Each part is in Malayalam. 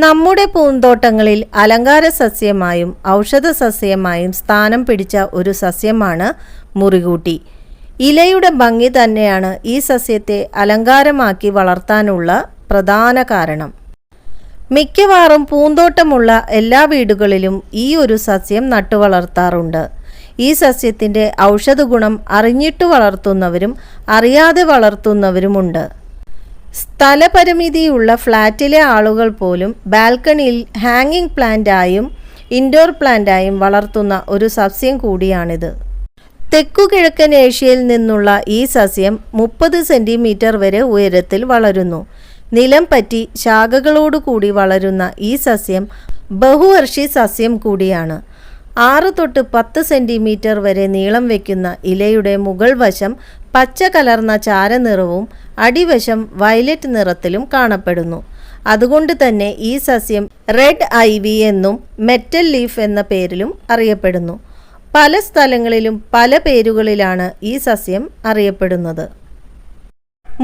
നമ്മുടെ പൂന്തോട്ടങ്ങളിൽ അലങ്കാര സസ്യമായും ഔഷധ സസ്യമായും സ്ഥാനം പിടിച്ച ഒരു സസ്യമാണ് മുറികൂട്ടി. ഇലയുടെ ഭംഗി തന്നെയാണ് ഈ സസ്യത്തെ അലങ്കാരമാക്കി വളർത്താനുള്ള പ്രധാന കാരണം. മിക്കവാറും പൂന്തോട്ടമുള്ള എല്ലാ വീടുകളിലും ഈ ഒരു സസ്യം നട്ടുവളർത്താറുണ്ട്. ഈ സസ്യത്തിൻ്റെ ഔഷധ ഗുണം അറിഞ്ഞിട്ട് വളർത്തുന്നവരും അറിയാതെ വളർത്തുന്നവരുമുണ്ട്. സ്ഥലപരിമിതിയുള്ള ഫ്ലാറ്റിലെ ആളുകൾ പോലും ബാൽക്കണിയിൽ ഹാങ്ങിങ് പ്ലാന്റായും ഇൻഡോർ പ്ലാന്റായും വളർത്തുന്ന ഒരു സസ്യം കൂടിയാണിത്. തെക്കുകിഴക്കൻ ഏഷ്യയിൽ നിന്നുള്ള ഈ സസ്യം 30 സെൻറ്റിമീറ്റർ വരെ ഉയരത്തിൽ വളരുന്നു. നിലം പറ്റി ശാഖകളോടുകൂടി വളരുന്ന ഈ സസ്യം ബഹുവർഷി സസ്യം കൂടിയാണ്. 6 തൊട്ട് 10 സെൻറ്റിമീറ്റർ വരെ നീളം വയ്ക്കുന്ന ഇലയുടെ മുകൾ വശം പച്ച കലർന്ന ചാരനിറവും അടിവശം വയലറ്റ് നിറത്തിലും കാണപ്പെടുന്നു. അതുകൊണ്ട് തന്നെ ഈ സസ്യം റെഡ് ഐവി എന്നും മെറ്റൽ ലീഫ് എന്ന പേരിലും അറിയപ്പെടുന്നു. പല സ്ഥലങ്ങളിലും പല പേരുകളിലാണ് ഈ സസ്യം അറിയപ്പെടുന്നത്.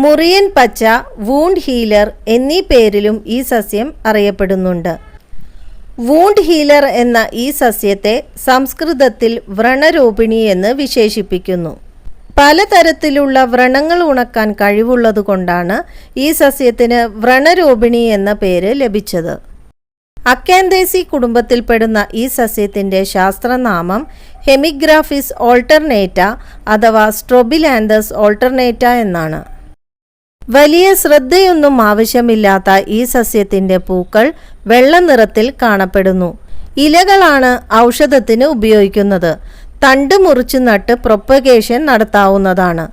മുറിയൻ പച്ച, വൂണ്ട് ഹീലർ എന്നീ പേരിലും ഈ സസ്യം അറിയപ്പെടുന്നുണ്ട്. വൂണ്ട് ഹീലർ എന്ന ഈ സസ്യത്തെ സംസ്കൃതത്തിൽ വ്രണരോപിണി എന്ന് വിശേഷിപ്പിക്കുന്നു. പലതരത്തിലുള്ള വ്രണങ്ങൾ ഉണക്കാൻ കഴിവുള്ളതുകൊണ്ടാണ് ഈ സസ്യത്തിന് വ്രണരോപിണി എന്ന പേര് ലഭിച്ചത്. അക്കാന്തേസി കുടുംബത്തിൽപ്പെടുന്ന ഈ സസ്യത്തിൻ്റെ ശാസ്ത്രനാമം ഹെമിഗ്രാഫിസ് ഓൾട്ടർനേറ്റ അഥവാ സ്ട്രോബിലാന്തസ് ഓൾട്ടർനേറ്റ എന്നാണ്. വലിയ ശ്രദ്ധയൊന്നും ആവശ്യമില്ലാത്ത ഈ സസ്യത്തിൻ്റെ പൂക്കൾ വെള്ള നിറത്തിൽ കാണപ്പെടുന്നു. ഇലകളാണ് ഔഷധത്തിന് ഉപയോഗിക്കുന്നത്. തണ്ട് മുറിച്ച് നട്ട് പ്രൊപ്പഗേഷൻ നടത്താവുന്നതാണ്.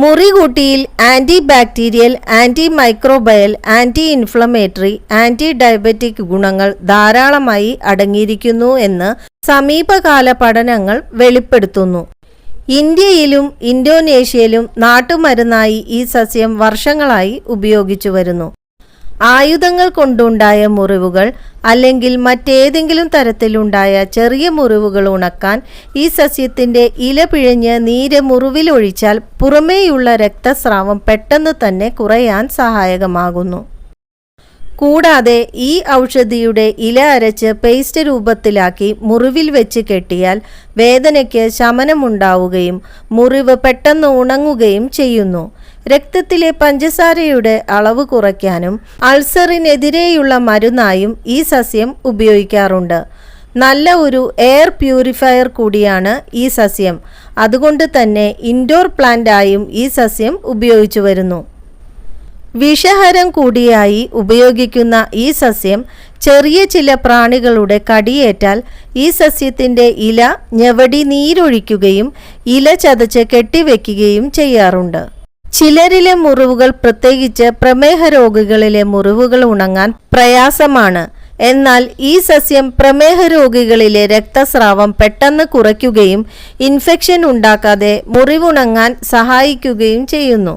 മുറികൂട്ടിയിൽ antibacterial, antimicrobial, anti inflammatory, antidiabetic ഗുണങ്ങൾ ധാരാളമായി അടങ്ങിയിരിക്കുന്നു എന്ന് സമീപകാല പഠനങ്ങൾ വെളിപ്പെടുത്തുന്നു. ഇന്ത്യയിലും ഇന്തോനേഷ്യയിലും നാട്ടുമരുന്നായി ഈ സസ്യം വർഷങ്ങളായി ഉപയോഗിച്ചു വരുന്നു. ആയുധങ്ങൾ കൊണ്ടുണ്ടായ മുറിവുകൾ അല്ലെങ്കിൽ മറ്റേതെങ്കിലും തരത്തിലുണ്ടായ ചെറിയ മുറിവുകൾ ഉണക്കാൻ ഈ സസ്യത്തിൻ്റെ ഇല പിഴിഞ്ഞ് നീര് മുറിവിലൊഴിച്ചാൽ പുറമേയുള്ള രക്തസ്രാവം പെട്ടെന്ന് തന്നെ കുറയാൻ സഹായകമാകുന്നു. കൂടാതെ ഈ ഔഷധിയുടെ ഇല അരച്ച് പേസ്റ്റ് രൂപത്തിലാക്കി മുറിവിൽ വെച്ച് കെട്ടിയാൽ വേദനയ്ക്ക് ശമനമുണ്ടാവുകയും മുറിവ് പെട്ടെന്ന് ഉണങ്ങുകയും ചെയ്യുന്നു. രക്തത്തിലെ പഞ്ചസാരയുടെ അളവ് കുറയ്ക്കാനും അൾസറിനെതിരെയുള്ള മരുന്നായും ഈ സസ്യം ഉപയോഗിക്കാറുണ്ട്. നല്ല ഒരു എയർ പ്യൂരിഫയർ കൂടിയാണ് ഈ സസ്യം. അതുകൊണ്ട് തന്നെ ഇൻഡോർ പ്ലാന്റായും ഈ സസ്യം ഉപയോഗിച്ചു വരുന്നു. വിഷഹരം കൂടിയായി ഉപയോഗിക്കുന്ന ഈ സസ്യം ചെറിയ ചില പ്രാണികളുടെ കടിയേറ്റാൽ ഈ സസ്യത്തിൻ്റെ ഇല ഞവടി നീരൊഴിക്കുകയും ഇല ചതച്ച് കെട്ടിവെക്കുകയും ചെയ്യാറുണ്ട്. ചിലരിലെ മുറിവുകൾ, പ്രത്യേകിച്ച് പ്രമേഹ രോഗികളിലെ മുറിവുകൾ ഉണങ്ങാൻ പ്രയാസമാണ്. എന്നാൽ ഈ സസ്യം പ്രമേഹ രോഗികളിലെ രക്തസ്രാവം പെട്ടെന്ന് കുറയ്ക്കുകയും ഇൻഫെക്ഷൻ ഉണ്ടാക്കാതെ മുറിവുണങ്ങാൻ സഹായിക്കുകയും ചെയ്യുന്നു.